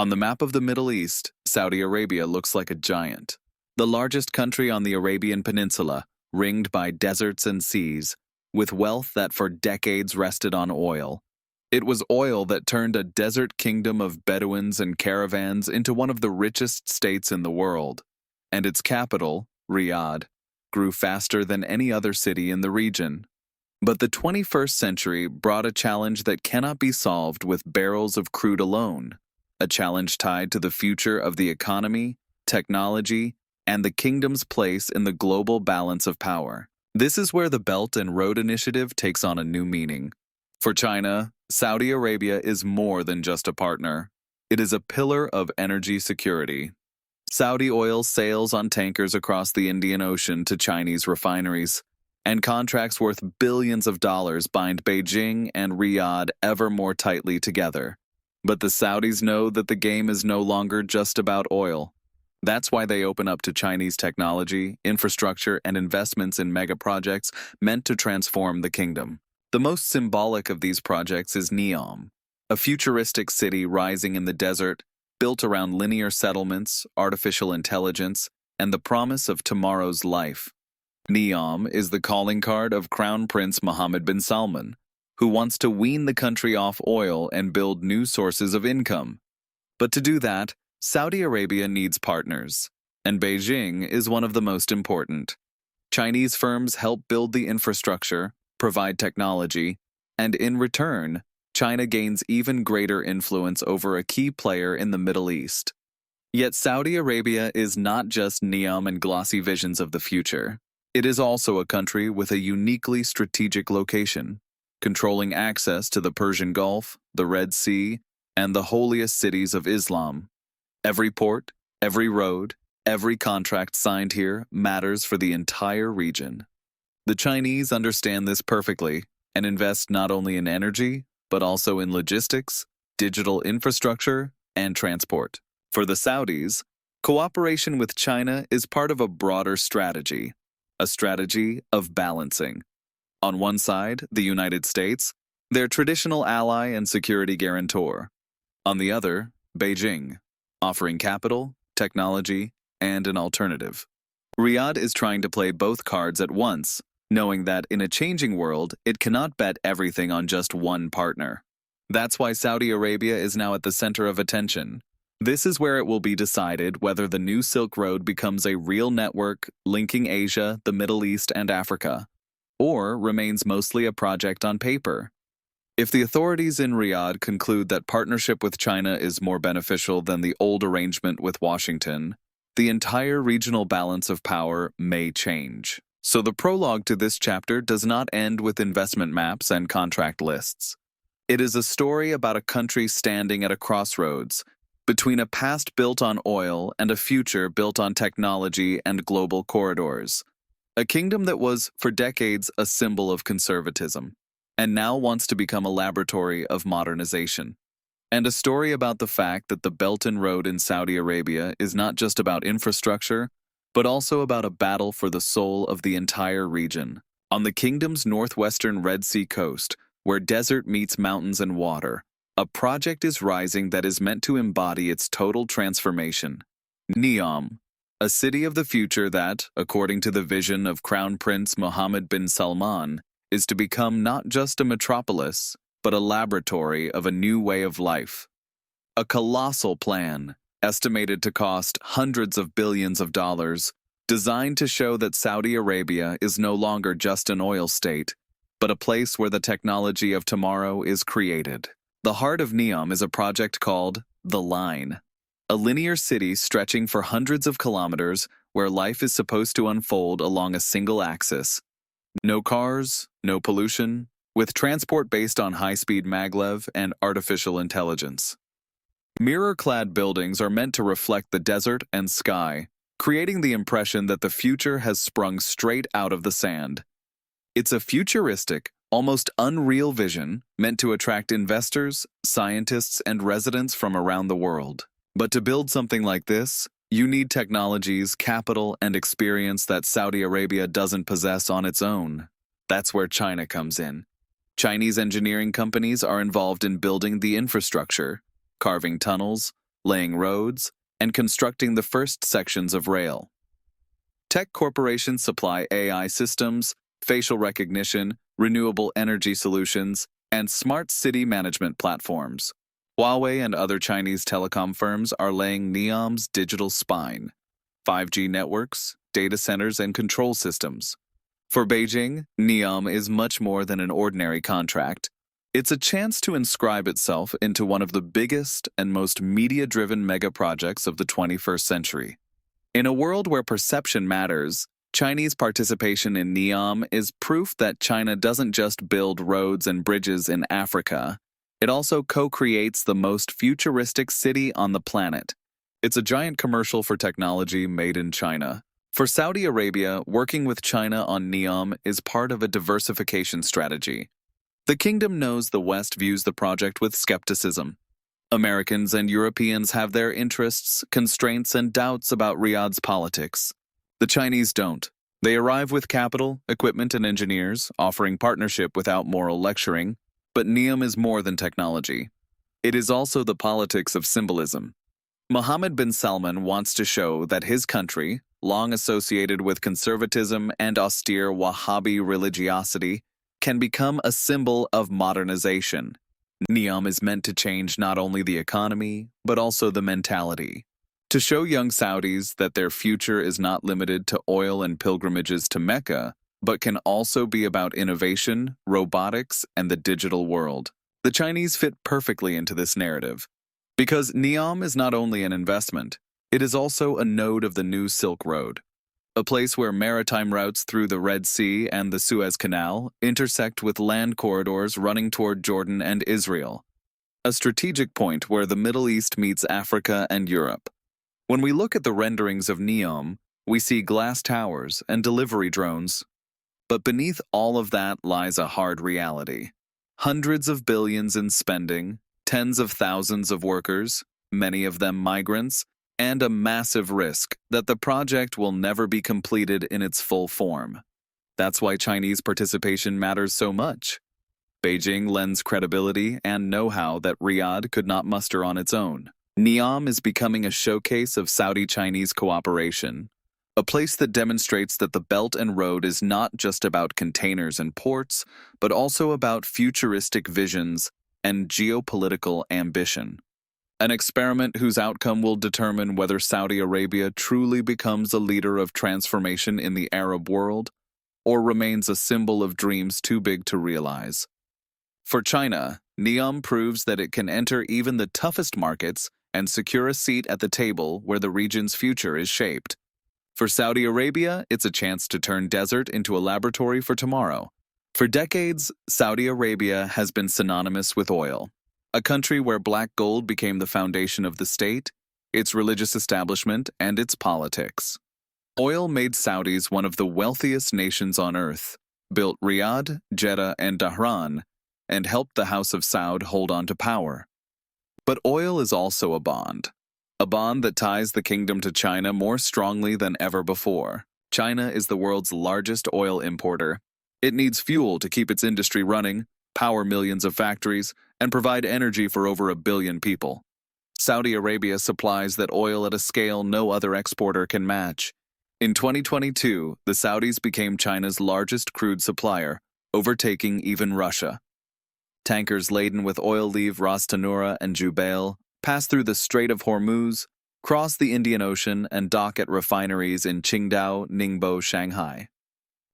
On the map of the Middle East, Saudi Arabia looks like a giant. The largest country on the Arabian Peninsula, ringed by deserts and seas, with wealth that for decades rested on oil. It was oil that turned a desert kingdom of Bedouins and caravans into one of the richest states in the world. And its capital, Riyadh, grew faster than any other city in the region. But the 21st century brought a challenge that cannot be solved with barrels of crude alone, a challenge tied to the future of the economy, technology, and the kingdom's place in the global balance of power. This is where the Belt and Road Initiative takes on a new meaning. For China, Saudi Arabia is more than just a partner. It is a pillar of energy security. Saudi oil sails on tankers across the Indian Ocean to Chinese refineries, and contracts worth billions of dollars bind Beijing and Riyadh ever more tightly together. But the Saudis know that the game is no longer just about oil. That's why they open up to Chinese technology, infrastructure, and investments in mega projects meant to transform the kingdom. The most symbolic of these projects is Neom, a futuristic city rising in the desert, built around linear settlements, artificial intelligence, and the promise of tomorrow's life. Neom is the calling card of Crown Prince Mohammed bin Salman, who wants to wean the country off oil and build new sources of income. But to do that, Saudi Arabia needs partners, and Beijing is one of the most important. Chinese firms help build the infrastructure, provide technology, and in return, China gains even greater influence over a key player in the Middle East. Yet Saudi Arabia is not just Neom and glossy visions of the future. It is also a country with a uniquely strategic location, controlling access to the Persian Gulf, the Red Sea, and the holiest cities of Islam. Every port, every road, every contract signed here matters for the entire region. The Chinese understand this perfectly and invest not only in energy, but also in logistics, digital infrastructure, and transport. For the Saudis, cooperation with China is part of a broader strategy, a strategy of balancing. On one side, the United States, their traditional ally and security guarantor. On the other, Beijing, offering capital, technology, and an alternative. Riyadh is trying to play both cards at once, knowing that in a changing world, it cannot bet everything on just one partner. That's why Saudi Arabia is now at the center of attention. This is where it will be decided whether the new Silk Road becomes a real network linking Asia, the Middle East, and Africa, or remains mostly a project on paper. If the authorities in Riyadh conclude that partnership with China is more beneficial than the old arrangement with Washington, the entire regional balance of power may change. So the prologue to this chapter does not end with investment maps and contract lists. It is a story about a country standing at a crossroads between a past built on oil and a future built on technology and global corridors. A kingdom that was, for decades, a symbol of conservatism, and now wants to become a laboratory of modernization. And a story about the fact that the Belt and Road in Saudi Arabia is not just about infrastructure, but also about a battle for the soul of the entire region. On the kingdom's northwestern Red Sea coast, where desert meets mountains and water, a project is rising that is meant to embody its total transformation. Neom, a city of the future that, according to the vision of Crown Prince Mohammed bin Salman, is to become not just a metropolis, but a laboratory of a new way of life. A colossal plan, estimated to cost hundreds of billions of dollars, designed to show that Saudi Arabia is no longer just an oil state, but a place where the technology of tomorrow is created. The heart of Neom is a project called The Line, a linear city stretching for hundreds of kilometers where life is supposed to unfold along a single axis. No cars, no pollution, with transport based on high-speed maglev and artificial intelligence. Mirror-clad buildings are meant to reflect the desert and sky, creating the impression that the future has sprung straight out of the sand. It's a futuristic, almost unreal vision meant to attract investors, scientists, and residents from around the world. But to build something like this, you need technologies, capital, and experience that Saudi Arabia doesn't possess on its own. That's where China comes in. Chinese engineering companies are involved in building the infrastructure, carving tunnels, laying roads, and constructing the first sections of rail. Tech corporations supply AI systems, facial recognition, renewable energy solutions, and smart city management platforms. Huawei and other Chinese telecom firms are laying NEOM's digital spine, 5G networks, data centers, and control systems. For Beijing, NEOM is much more than an ordinary contract. It's a chance to inscribe itself into one of the biggest and most media-driven mega-projects of the 21st century. In a world where perception matters, Chinese participation in NEOM is proof that China doesn't just build roads and bridges in Africa, it also co-creates the most futuristic city on the planet. It's a giant commercial for technology made in China. For Saudi Arabia, working with China on NEOM is part of a diversification strategy. The kingdom knows the West views the project with skepticism. Americans and Europeans have their interests, constraints, and doubts about Riyadh's politics. The Chinese don't. They arrive with capital, equipment, and engineers, offering partnership without moral lecturing. But NEOM is more than technology. It is also the politics of symbolism. Mohammed bin Salman wants to show that his country, long associated with conservatism and austere Wahhabi religiosity, can become a symbol of modernization. NEOM is meant to change not only the economy, but also the mentality. To show young Saudis that their future is not limited to oil and pilgrimages to Mecca, but can also be about innovation, robotics, and the digital world. The Chinese fit perfectly into this narrative. Because NEOM is not only an investment, it is also a node of the new Silk Road, a place where maritime routes through the Red Sea and the Suez Canal intersect with land corridors running toward Jordan and Israel, a strategic point where the Middle East meets Africa and Europe. When we look at the renderings of NEOM, we see glass towers and delivery drones. But beneath all of that lies a hard reality. Hundreds of billions in spending, tens of thousands of workers, many of them migrants, and a massive risk that the project will never be completed in its full form. That's why Chinese participation matters so much. Beijing lends credibility and know-how that Riyadh could not muster on its own. NEOM is becoming a showcase of Saudi-Chinese cooperation, a place that demonstrates that the Belt and Road is not just about containers and ports, but also about futuristic visions and geopolitical ambition. An experiment whose outcome will determine whether Saudi Arabia truly becomes a leader of transformation in the Arab world, or remains a symbol of dreams too big to realize. For China, NEOM proves that it can enter even the toughest markets and secure a seat at the table where the region's future is shaped. For Saudi Arabia, it's a chance to turn desert into a laboratory for tomorrow. For decades, Saudi Arabia has been synonymous with oil, a country where black gold became the foundation of the state, its religious establishment, and its politics. Oil made Saudis one of the wealthiest nations on earth, built Riyadh, Jeddah, and Dhahran, and helped the House of Saud hold on to power. But oil is also a bond that ties the kingdom to China more strongly than ever before. China is the world's largest oil importer. It needs fuel to keep its industry running, power millions of factories, and provide energy for over 1 billion people. Saudi Arabia supplies that oil at a scale no other exporter can match. In 2022, the Saudis became China's largest crude supplier, overtaking even Russia. Tankers laden with oil leave Ras Tanura and Jubail, pass through the Strait of Hormuz, cross the Indian Ocean, and dock at refineries in Qingdao, Ningbo, Shanghai.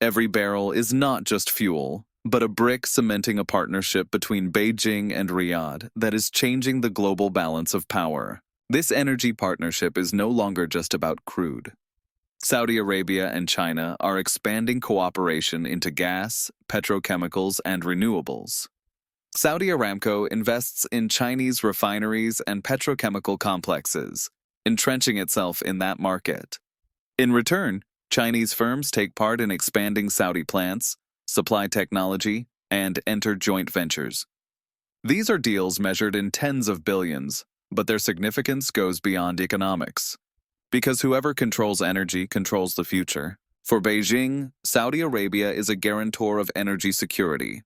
Every barrel is not just fuel, but a brick cementing a partnership between Beijing and Riyadh that is changing the global balance of power. This energy partnership is no longer just about crude. Saudi Arabia and China are expanding cooperation into gas, petrochemicals, and renewables. Saudi Aramco invests in Chinese refineries and petrochemical complexes, entrenching itself in that market. In return, Chinese firms take part in expanding Saudi plants, supply technology, and enter joint ventures. These are deals measured in tens of billions, but their significance goes beyond economics. Because whoever controls energy controls the future. For Beijing, Saudi Arabia is a guarantor of energy security.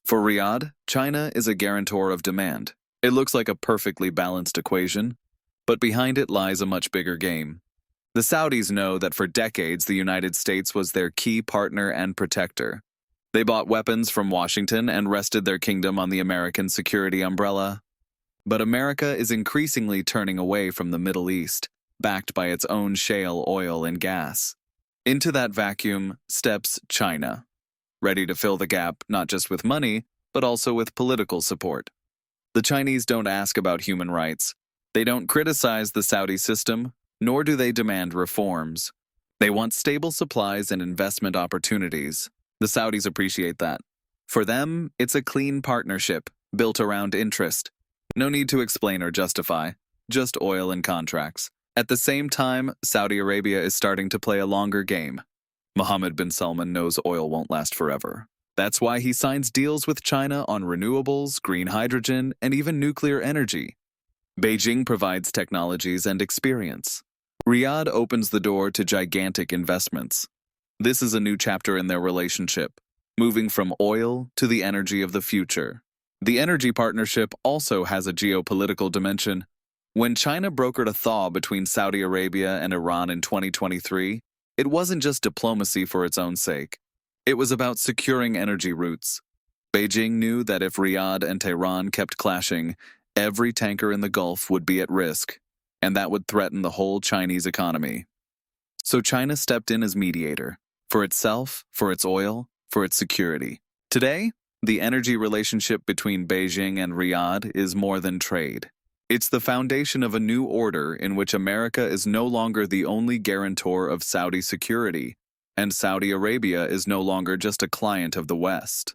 For Riyadh, China is a guarantor of demand. It looks like a perfectly balanced equation. But behind it lies a much bigger game. The Saudis know that for decades the United States was their key partner and protector. They bought weapons from Washington and rested their kingdom on the American security umbrella. But America is increasingly turning away from the Middle East, backed by its own shale oil and gas. Into that vacuum steps China, ready to fill the gap not just with money, but also with political support. The Chinese don't ask about human rights. They don't criticize the Saudi system, nor do they demand reforms. They want stable supplies and investment opportunities. The Saudis appreciate that. For them, it's a clean partnership, built around interest. No need to explain or justify, just oil and contracts. At the same time, Saudi Arabia is starting to play a longer game. Mohammed bin Salman knows oil won't last forever. That's why he signs deals with China on renewables, green hydrogen, and even nuclear energy. Beijing provides technologies and experience. Riyadh opens the door to gigantic investments. This is a new chapter in their relationship, moving from oil to the energy of the future. The energy partnership also has a geopolitical dimension. When China brokered a thaw between Saudi Arabia and Iran in 2023, it wasn't just diplomacy for its own sake. It was about securing energy routes. Beijing knew that if Riyadh and Tehran kept clashing, every tanker in the Gulf would be at risk, and that would threaten the whole Chinese economy. So China stepped in as mediator, for itself, for its oil, for its security. Today, the energy relationship between Beijing and Riyadh is more than trade. It's the foundation of a new order in which America is no longer the only guarantor of Saudi security, and Saudi Arabia is no longer just a client of the West.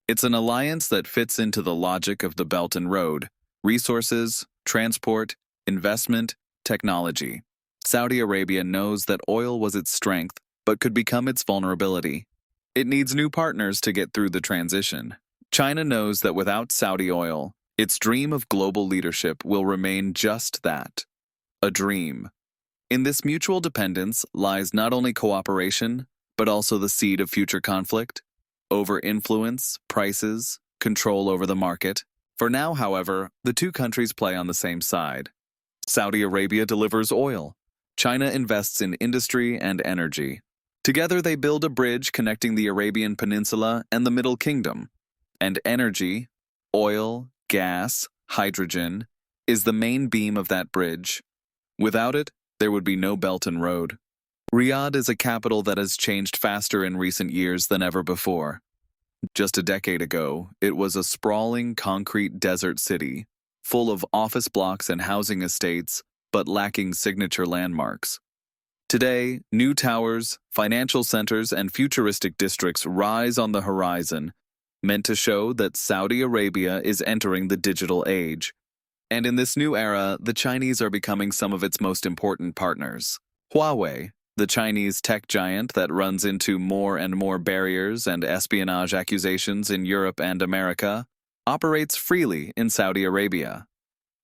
It's an alliance that fits into the logic of the Belt and Road: resources, transport, investment, technology. Saudi Arabia knows that oil was its strength, but could become its vulnerability. It needs new partners to get through the transition. China knows that without Saudi oil, its dream of global leadership will remain just that, a dream. In this mutual dependence lies not only cooperation, but also the seed of future conflict, over influence, prices, control over the market. For now, however, the two countries play on the same side. Saudi Arabia delivers oil. China invests in industry and energy. Together they build a bridge connecting the Arabian Peninsula and the Middle Kingdom. And energy, oil, gas, hydrogen, is the main beam of that bridge. Without it, there would be no Belt and Road. Riyadh is a capital that has changed faster in recent years than ever before. Just a decade ago, it was a sprawling concrete desert city, full of office blocks and housing estates, but lacking signature landmarks. Today, new towers, financial centers, and futuristic districts rise on the horizon, meant to show that Saudi Arabia is entering the digital age. And in this new era, the Chinese are becoming some of its most important partners. Huawei, the Chinese tech giant that runs into more and more barriers and espionage accusations in Europe and America, operates freely in Saudi Arabia.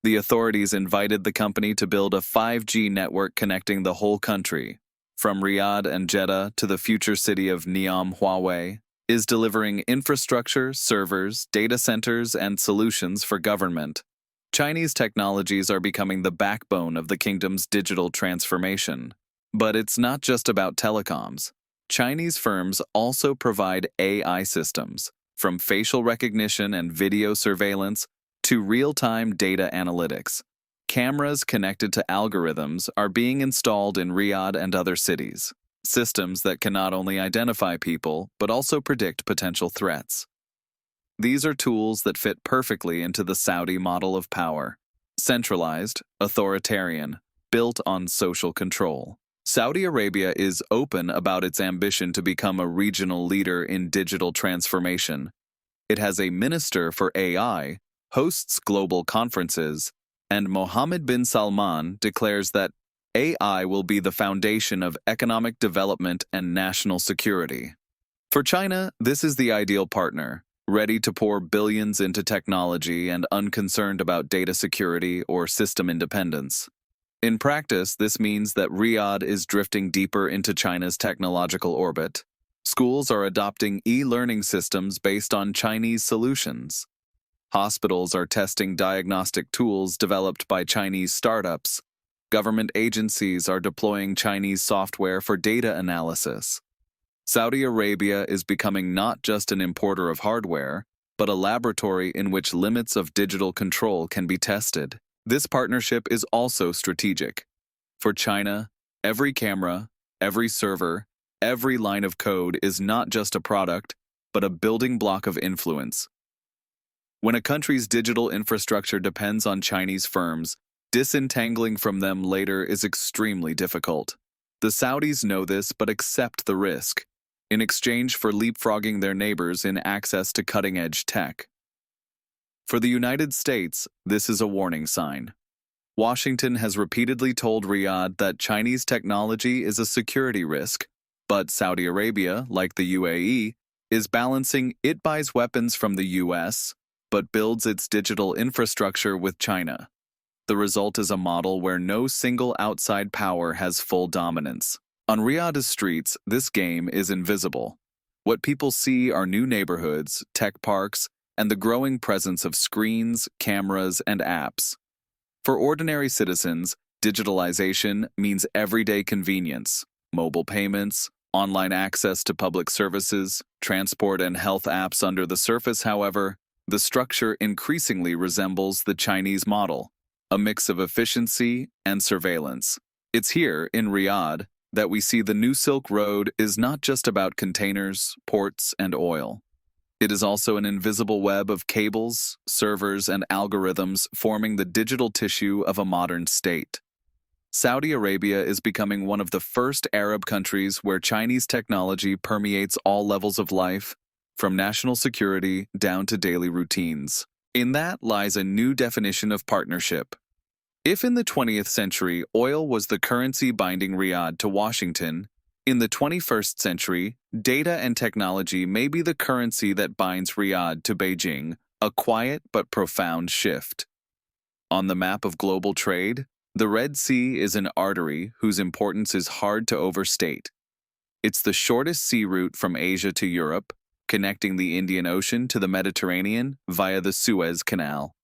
The authorities invited the company to build a 5G network connecting the whole country. From Riyadh and Jeddah to the future city of Neom. Huawei is delivering infrastructure, servers, data centers, and solutions for government. Chinese technologies are becoming the backbone of the kingdom's digital transformation. But it's not just about telecoms. Chinese firms also provide AI systems, from facial recognition and video surveillance to real-time data analytics. Cameras connected to algorithms are being installed in Riyadh and other cities, systems that can not only identify people, but also predict potential threats. These are tools that fit perfectly into the Saudi model of power: centralized, authoritarian, built on social control. Saudi Arabia is open about its ambition to become a regional leader in digital transformation. It has a minister for AI, hosts global conferences, and Mohammed bin Salman declares that AI will be the foundation of economic development and national security. For China, this is the ideal partner, ready to pour billions into technology and unconcerned about data security or system independence. In practice, this means that Riyadh is drifting deeper into China's technological orbit. Schools are adopting e-learning systems based on Chinese solutions. Hospitals are testing diagnostic tools developed by Chinese startups, Government agencies are deploying Chinese software for data analysis. Saudi Arabia is becoming not just an importer of hardware, but a laboratory in which limits of digital control can be tested. This partnership is also strategic. For China, every camera, every server, every line of code is not just a product, but a building block of influence. When a country's digital infrastructure depends on Chinese firms, disentangling from them later is extremely difficult. The Saudis know this but accept the risk, in exchange for leapfrogging their neighbors in access to cutting-edge tech. For the United States, this is a warning sign. Washington has repeatedly told Riyadh that Chinese technology is a security risk, but Saudi Arabia, like the UAE, is balancing. It buys weapons from the US, but builds its digital infrastructure with China. The result is a model where no single outside power has full dominance. On Riyadh's streets, this game is invisible. What people see are new neighborhoods, tech parks, and the growing presence of screens, cameras, and apps. For ordinary citizens, digitalization means everyday convenience, mobile payments, online access to public services, transport and health apps. Under the surface, however, the structure increasingly resembles the Chinese model, a mix of efficiency and surveillance. It's here, in Riyadh, that we see the new Silk Road is not just about containers, ports, and oil. It is also an invisible web of cables, servers, and algorithms forming the digital tissue of a modern state. Saudi Arabia is becoming one of the first Arab countries where Chinese technology permeates all levels of life, from national security down to daily routines. In that lies a new definition of partnership. If in the 20th century oil was the currency binding Riyadh to Washington, in the 21st century, data and technology may be the currency that binds Riyadh to Beijing, a quiet but profound shift. On the map of global trade, the Red Sea is an artery whose importance is hard to overstate. It's the shortest sea route from Asia to Europe, connecting the Indian Ocean to the Mediterranean via the Suez Canal.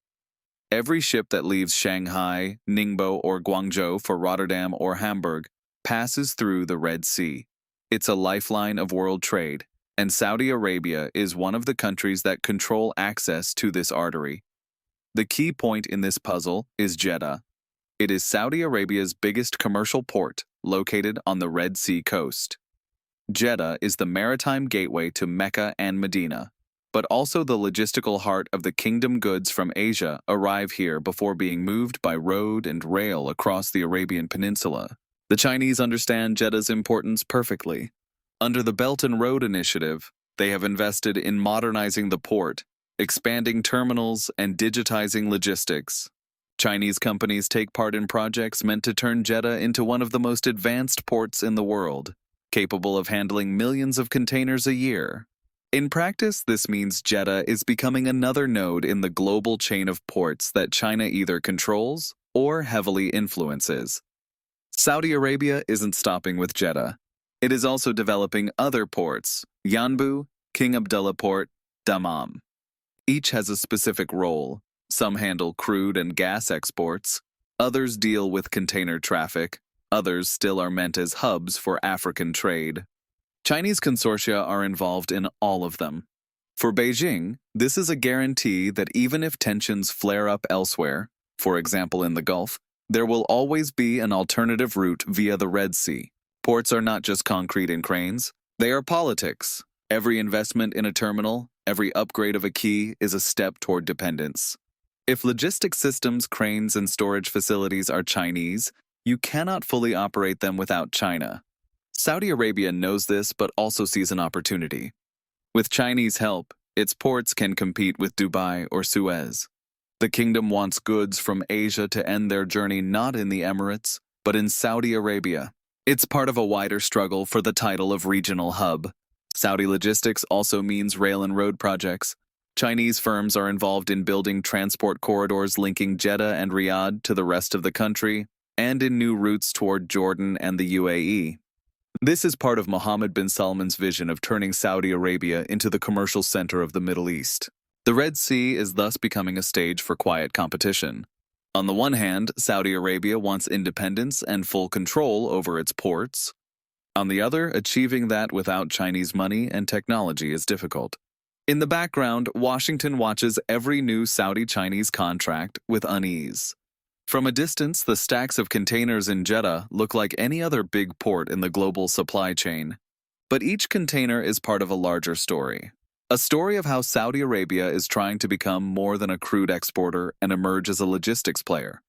Every ship that leaves Shanghai, Ningbo, or Guangzhou for Rotterdam or Hamburg passes through the Red Sea. It's a lifeline of world trade, and Saudi Arabia is one of the countries that control access to this artery. The key point in this puzzle is Jeddah. It is Saudi Arabia's biggest commercial port, located on the Red Sea coast. Jeddah is the maritime gateway to Mecca and Medina, but also the logistical heart of the kingdom. Goods from Asia arrive here before being moved by road and rail across the Arabian Peninsula. The Chinese understand Jeddah's importance perfectly. Under the Belt and Road Initiative, they have invested in modernizing the port, expanding terminals, and digitizing logistics. Chinese companies take part in projects meant to turn Jeddah into one of the most advanced ports in the world, capable of handling millions of containers a year. In practice, this means Jeddah is becoming another node in the global chain of ports that China either controls or heavily influences. Saudi Arabia isn't stopping with Jeddah. It is also developing other ports: Yanbu, King Abdullah Port, Dammam. Each has a specific role. Some handle crude and gas exports, others deal with container traffic, others still are meant as hubs for African trade. Chinese consortia are involved in all of them. For Beijing, this is a guarantee that even if tensions flare up elsewhere, for example in the Gulf, there will always be an alternative route via the Red Sea. Ports are not just concrete and cranes, they are politics. Every investment in a terminal, every upgrade of a quay is a step toward dependence. If logistics systems, cranes, and storage facilities are Chinese, you cannot fully operate them without China. Saudi Arabia knows this but also sees an opportunity. With Chinese help, its ports can compete with Dubai or Suez. The kingdom wants goods from Asia to end their journey not in the Emirates, but in Saudi Arabia. It's part of a wider struggle for the title of regional hub. Saudi logistics also means rail and road projects. Chinese firms are involved in building transport corridors linking Jeddah and Riyadh to the rest of the country, and in new routes toward Jordan and the UAE. This is part of Mohammed bin Salman's vision of turning Saudi Arabia into the commercial center of the Middle East. The Red Sea is thus becoming a stage for quiet competition. On the one hand, Saudi Arabia wants independence and full control over its ports. On the other, achieving that without Chinese money and technology is difficult. In the background, Washington watches every new Saudi-Chinese contract with unease. From a distance, the stacks of containers in Jeddah look like any other big port in the global supply chain. But each container is part of a larger story. A story of how Saudi Arabia is trying to become more than a crude exporter and emerge as a logistics player.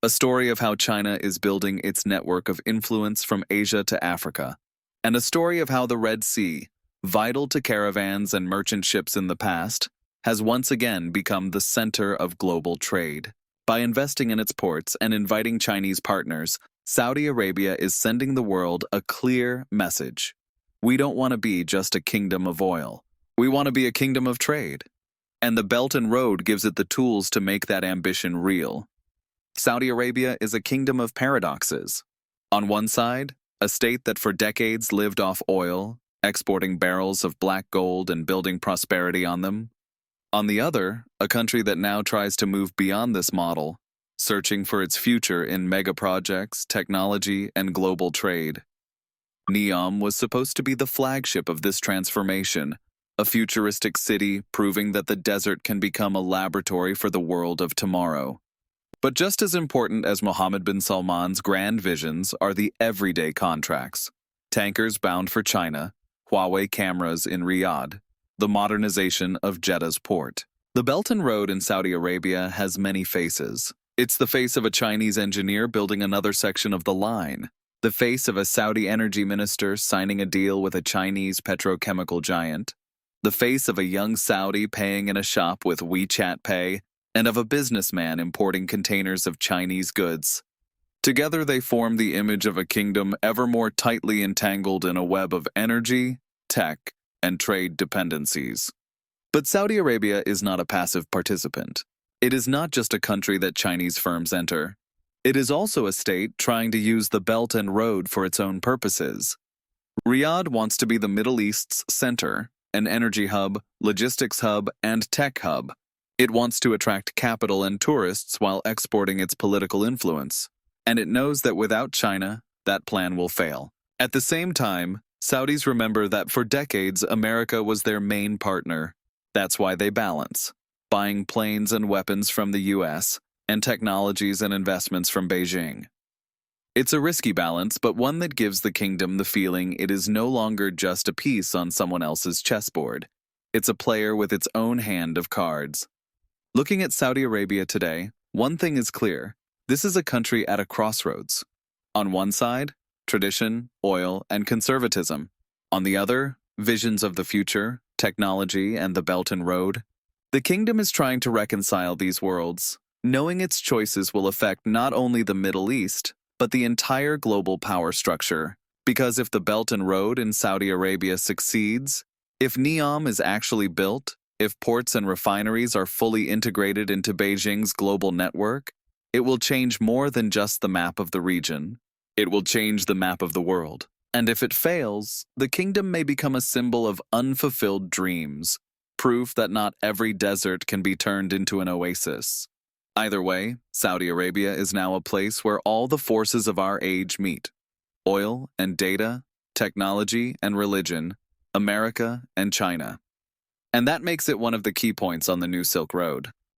A story of how China is building its network of influence from Asia to Africa. And a story of how the Red Sea, vital to caravans and merchant ships in the past, has once again become the center of global trade. By investing in its ports and inviting Chinese partners, Saudi Arabia is sending the world a clear message. We don't want to be just a kingdom of oil. We want to be a kingdom of trade. And the Belt and Road gives it the tools to make that ambition real. Saudi Arabia is a kingdom of paradoxes. On one side, a state that for decades lived off oil, exporting barrels of black gold and building prosperity on them. On the other, a country that now tries to move beyond this model, searching for its future in mega projects, technology, and global trade. Neom was supposed to be the flagship of this transformation, a futuristic city proving that the desert can become a laboratory for the world of tomorrow. But just as important as Mohammed bin Salman's grand visions are the everyday contracts. Tankers bound for China, Huawei cameras in Riyadh, the modernization of Jeddah's port. The Belt and Road in Saudi Arabia has many faces. It's the face of a Chinese engineer building another section of the line, the face of a Saudi energy minister signing a deal with a Chinese petrochemical giant, the face of a young Saudi paying in a shop with WeChat Pay, and of a businessman importing containers of Chinese goods. Together they form the image of a kingdom ever more tightly entangled in a web of energy, tech, and trade dependencies. But Saudi Arabia is not a passive participant. It is not just a country that Chinese firms enter. It is also a state trying to use the Belt and Road for its own purposes. Riyadh wants to be the Middle East's center, an energy hub, logistics hub, and tech hub. It wants to attract capital and tourists while exporting its political influence. And it knows that without China, that plan will fail. At the same time, Saudis remember that for decades, America was their main partner. That's why they balance, buying planes and weapons from the US, and technologies and investments from Beijing. It's a risky balance, but one that gives the kingdom the feeling it is no longer just a piece on someone else's chessboard. It's a player with its own hand of cards. Looking at Saudi Arabia today, one thing is clear. This is a country at a crossroads. On one side, tradition, oil, and conservatism. On the other, visions of the future, technology, and the Belt and Road. The kingdom is trying to reconcile these worlds, knowing its choices will affect not only the Middle East, but the entire global power structure. Because if the Belt and Road in Saudi Arabia succeeds, if Neom is actually built, if ports and refineries are fully integrated into Beijing's global network, it will change more than just the map of the region. It will change the map of the world. And if it fails, the kingdom may become a symbol of unfulfilled dreams, proof that not every desert can be turned into an oasis. Either way, Saudi Arabia is now a place where all the forces of our age meet. Oil and data, technology and religion, America and China. And that makes it one of the key points on the new Silk Road.